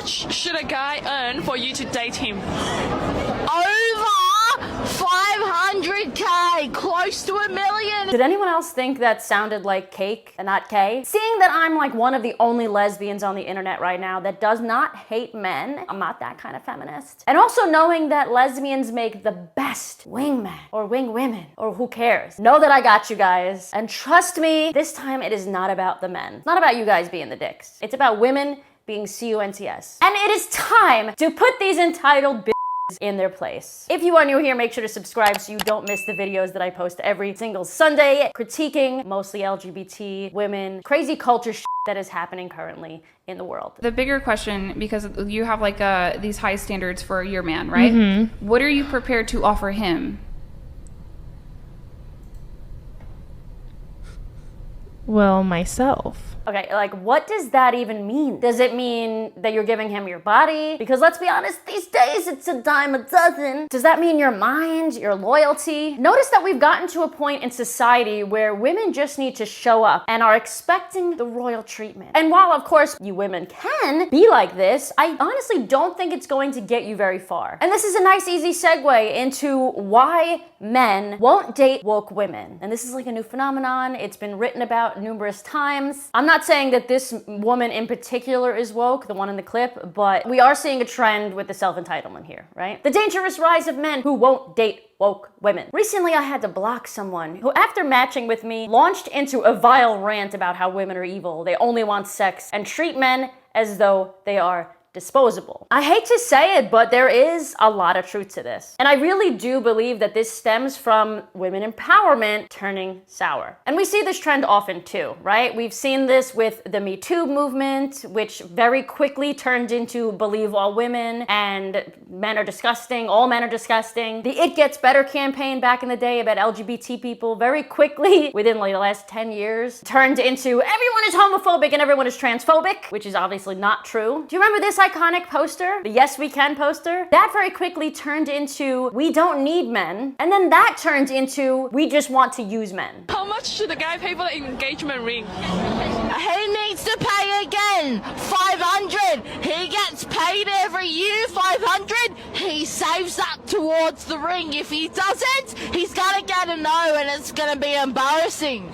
much should a guy earn for you to date him? Over 500K, close to $1 million. Did anyone else think that sounded like cake and not K? Seeing that I'm like one of the only lesbians on the internet right now that does not hate men, I'm not that kind of feminist. And also knowing that lesbians make the best wingmen or wing women, or who cares? Know that I got you guys. And trust me, this time it is not about the men. It's not about you guys being the dicks. It's about women being CUNTS. And it is time to put these entitled in their place. If you are new here, make sure to subscribe so you don't miss the videos that I post every single Sunday, critiquing mostly LGBT women, crazy culture that is happening currently in the world. The bigger question, because you have like these high standards for your man, right? Mm-hmm. What are you prepared to offer him? Well, myself. Okay, like what does that even mean? Does it mean that you're giving him your body? Because let's be honest, these days it's a dime a dozen. Does that mean your mind, your loyalty? Notice that we've gotten to a point in society where women just need to show up and are expecting the royal treatment. And while of course you women can be like this, I honestly don't think it's going to get you very far. And this is a nice easy segue into why men won't date woke women. And this is like a new phenomenon. It's been written about numerous times. I'm not saying that this woman in particular is woke, the one in the clip, but we are seeing a trend with the self-entitlement here, right? The dangerous rise of men who won't date woke women. Recently, I had to block someone who, after matching with me, launched into a vile rant about how women are evil, they only want sex, and treat men as though they are disposable. I hate to say it, but there is a lot of truth to this. And I really do believe that this stems from women empowerment turning sour. And we see this trend often too, right? We've seen this with the Me Too movement, which very quickly turned into believe all women and men are disgusting, all men are disgusting. The It Gets Better campaign back in the day about LGBT people very quickly, within like the last 10 years, turned into everyone is homophobic and everyone is transphobic, which is obviously not true. Do you remember this iconic poster, the Yes We Can poster? That very quickly turned into we don't need men, and then that turned into we just want to use men. How much should the guy pay for the engagement ring? He needs to pay again, 500. He gets paid every year, 500. He saves that towards the ring. If he doesn't, he's gonna get a no, and it's gonna be embarrassing.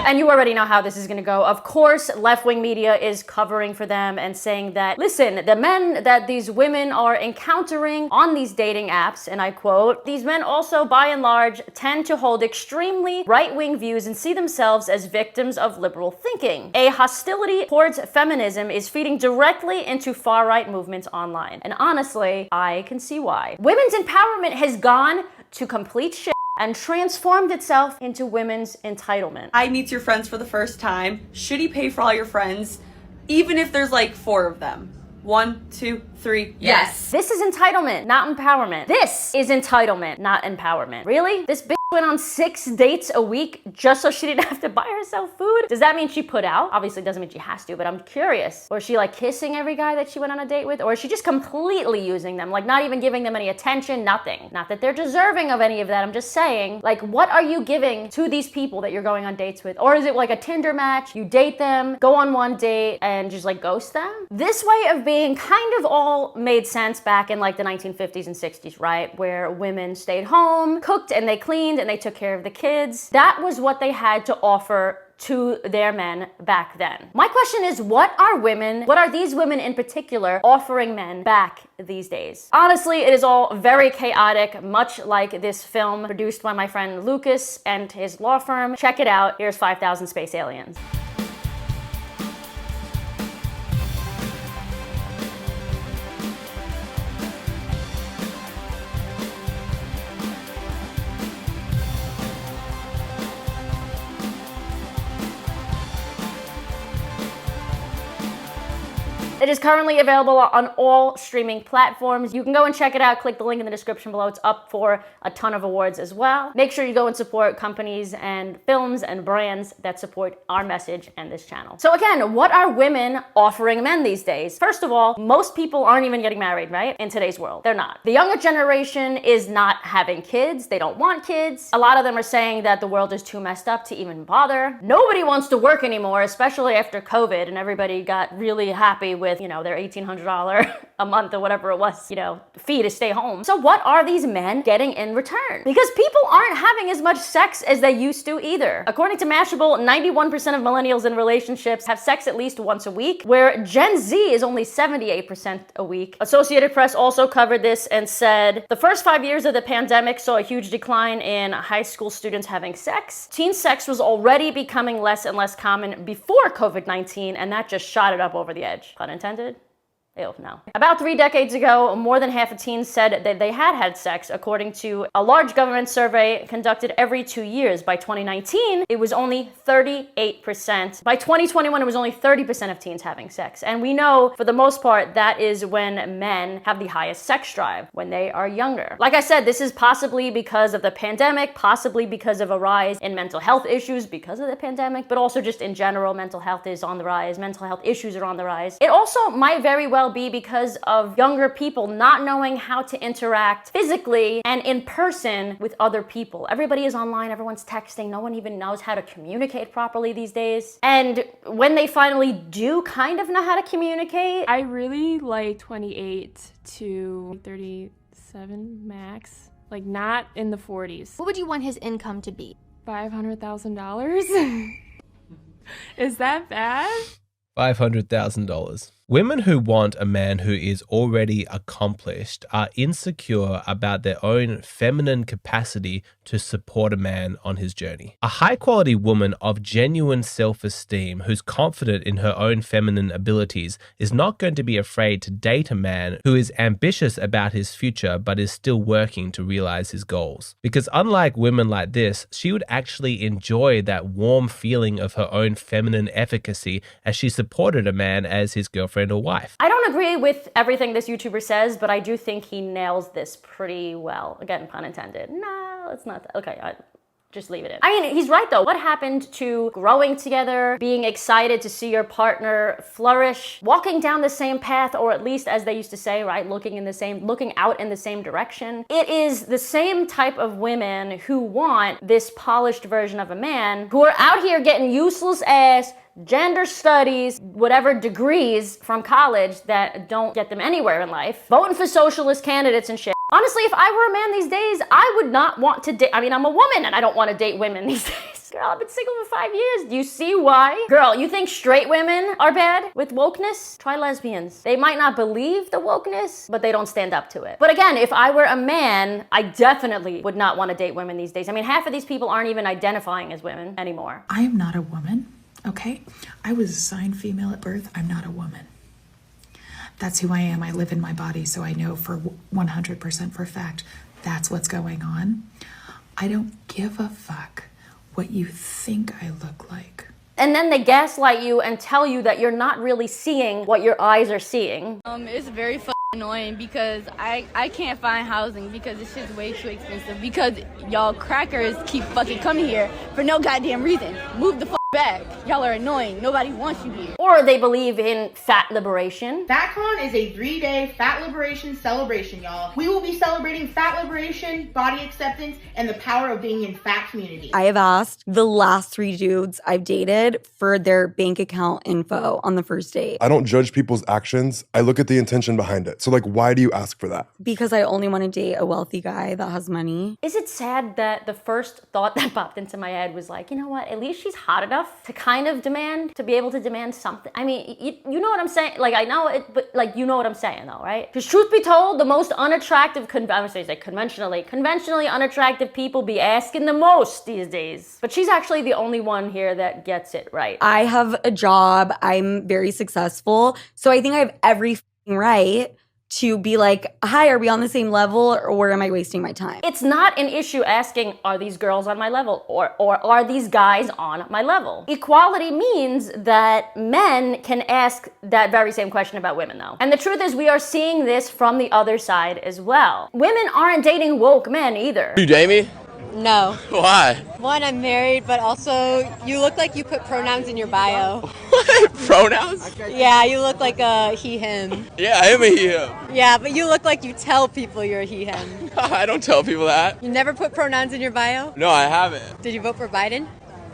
And you already know how this is gonna go. Of course, left-wing media is covering for them and saying that, listen, the men that these women are encountering on these dating apps, and I quote, these men also, by and large, tend to hold extremely right-wing views and see themselves as victims of liberal thinking. A hostility towards feminism is feeding directly into far-right movements online. And honestly, I can see why. Women's empowerment has gone to complete shit and transformed itself into women's entitlement. I meet your friends for the first time. Should he pay for all your friends? Even if there's like 4 of them. 1, 2, 3, yes. This is entitlement, not empowerment. This is entitlement, not empowerment. Really? This bitch went on 6 dates a week just so she didn't have to buy herself food? Does that mean she put out? Obviously it doesn't mean she has to, but I'm curious. Or is she like kissing every guy that she went on a date with? Or is she just completely using them? Like not even giving them any attention, nothing. Not that they're deserving of any of that. I'm just saying, like, what are you giving to these people that you're going on dates with? Or is it like a Tinder match? You date them, go on one date, and just like ghost them? This way of being kind of all made sense back in like the 1950s and 60s, right? Where women stayed home, cooked and they cleaned and they took care of the kids. That was what they had to offer to their men back then. My question is, what are these women in particular offering men back these days? Honestly, it is all very chaotic, much like this film produced by my friend Lucas and his law firm. Check it out. Here's 5,000 Space Aliens. It is currently available on all streaming platforms. You can go and check it out. Click the link in the description below. It's up for a ton of awards as well. Make sure you go and support companies and films and brands that support our message and this channel. So again, what are women offering men these days? First of all, most people aren't even getting married, right? In today's world, they're not. The younger generation is not having kids. They don't want kids. A lot of them are saying that the world is too messed up to even bother. Nobody wants to work anymore, especially after COVID and everybody got really happy with with, their $1,800 a month or whatever it was, fee to stay home. So what are these men getting in return? Because people aren't having as much sex as they used to either. According to Mashable, 91% of millennials in relationships have sex at least once a week, where Gen Z is only 78% a week. Associated Press also covered this and said, the first 5 years of the pandemic saw a huge decline in high school students having sex. Teen sex was already becoming less and less common before COVID-19, and that just shot it up over the edge. Pun intended? Ew, no. About 3 decades ago, more than half of teens said that they had had sex, according to a large government survey conducted every 2 years. By 2019, it was only 38%. By 2021, it was only 30% of teens having sex. And we know, for the most part, that is when men have the highest sex drive, when they are younger. Like I said, this is possibly because of the pandemic, possibly because of a rise in mental health issues because of the pandemic, but also just in general, mental health is on the rise, mental health issues are on the rise. It also might very well be because of younger people not knowing how to interact physically and in person with other people. Everybody is online, everyone's texting, no one even knows how to communicate properly these days. And when they finally do kind of know how to communicate, I really like 28 to 37 max, like not in the 40s. What would you want his income to be? $500,000? Is that bad? $500,000. Women who want a man who is already accomplished are insecure about their own feminine capacity to support a man on his journey. A high-quality woman of genuine self-esteem who's confident in her own feminine abilities is not going to be afraid to date a man who is ambitious about his future but is still working to realize his goals. Because unlike women like this, she would actually enjoy that warm feeling of her own feminine efficacy as she supported a man as his girlfriend or wife. I don't agree with everything this YouTuber says, but I do think he nails this pretty well. Again, pun intended. No, it's not. Okay, just leave it in. I mean, he's right though. What happened to growing together, being excited to see your partner flourish, walking down the same path, or at least as they used to say, right, looking out in the same direction? It is the same type of women who want this polished version of a man, who are out here getting useless ass gender studies, whatever degrees from college that don't get them anywhere in life, voting for socialist candidates and shit. Honestly, if I were a man these days, I would not want to date. I mean, I'm a woman and I don't want to date women these days. Girl, I've been single for 5 years. Do you see why? Girl, you think straight women are bad with wokeness? Try lesbians. They might not believe the wokeness, but they don't stand up to it. But again, if I were a man, I definitely would not want to date women these days. I mean, half of these people aren't even identifying as women anymore. I am not a woman. Okay, I was assigned female at birth. I'm not a woman. That's who I am. I live in my body, so I know for 100% for a fact that's what's going on. I don't give a fuck what you think I look like. And then they gaslight you and tell you that you're not really seeing what your eyes are seeing. It's very annoying because I can't find housing because it's just way too expensive because y'all crackers keep fucking coming here for no goddamn reason. Move the back. Y'all are annoying. Nobody wants you here. Or they believe in fat liberation. FatCon is a 3-day fat liberation celebration, y'all. We will be celebrating fat liberation, body acceptance, and the power of being in fat community. I have asked the last 3 dudes I've dated for their bank account info on the first date. I don't judge people's actions. I look at the intention behind it. So why do you ask for that? Because I only want to date a wealthy guy that has money. Is it sad that the first thought that popped into my head was like, you know what, at least she's hot enough to kind of demand, to be able to demand something? I mean, you know what I'm saying? Like, I know it, but you know what I'm saying though, right? Because truth be told, the most unattractive, conventionally unattractive people be asking the most these days. But she's actually the only one here that gets it right. I have a job. I'm very successful. So I think I have every right to be like, hi, are we on the same level or am I wasting my time? It's not an issue asking, are these girls on my level or are these guys on my level? Equality means that men can ask that very same question about women though. And the truth is we are seeing this from the other side as well. Women aren't dating woke men either. You date me? No. Why? One, I'm married, but also you look like you put pronouns in your bio. What? Pronouns? Yeah, you look like a he, him. Yeah, I am a he, him. Yeah, but you look like you tell people you're a he, him. I don't tell people that. You never put pronouns in your bio? No, I haven't. Did you vote for Biden?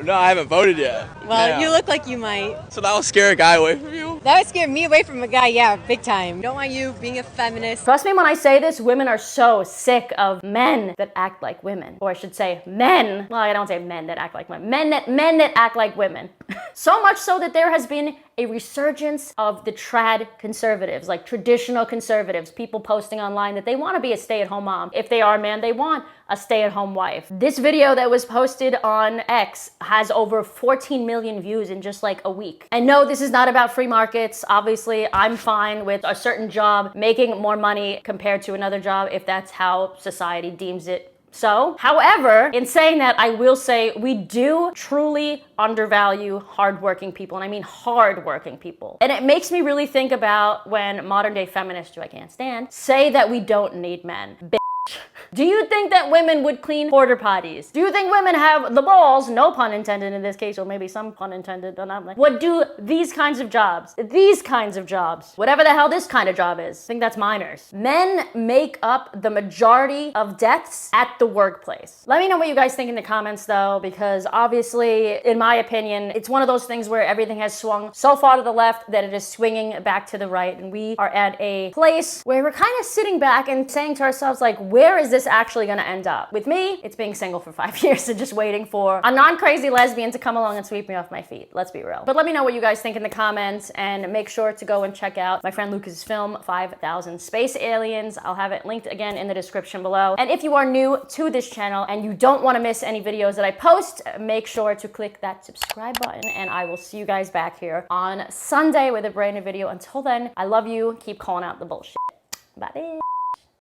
No, I haven't voted yet. Well, you look like you might. So that'll scare a guy away from you? That would scare me away from a guy, yeah, big time. Don't want you being a feminist. Trust me when I say this, women are so sick of men that act like women. Or I should say men. Well, I don't say men that act like women. Men that act like women. So much so that there has been a resurgence of the trad conservatives, like traditional conservatives, people posting online that they want to be a stay-at-home mom. If they are a man, they want a stay-at-home wife. This video that was posted on X has over 14 million views in just like a week. And no, this is not about free markets. Obviously, I'm fine with a certain job making more money compared to another job if that's how society deems it. So, however, in saying that, I will say we do truly undervalue hardworking people, and I mean hardworking people. And it makes me really think about when modern day feminists, who I can't stand, say that we don't need men. Do you think that women would clean porta potties? Do you think women have the balls, no pun intended in this case, or maybe some pun intended, but not like, would do these kinds of jobs? These kinds of jobs. Whatever the hell this kind of job is. I think that's minors. Men make up the majority of deaths at the workplace. Let me know what you guys think in the comments though, because obviously, in my opinion, it's one of those things where everything has swung so far to the left that it is swinging back to the right, and we are at a place where we're kind of sitting back and saying to ourselves, like, where is this actually gonna end up? With me, it's being single for 5 years and just waiting for a non-crazy lesbian to come along and sweep me off my feet. Let's be real. But let me know what you guys think in the comments, and make sure to go and check out my friend Lucas's film, 5,000 Space Aliens. I'll have it linked again in the description below. And if you are new to this channel and you don't wanna miss any videos that I post, make sure to click that subscribe button, and I will see you guys back here on Sunday with a brand new video. Until then, I love you. Keep calling out the bullshit. Bye.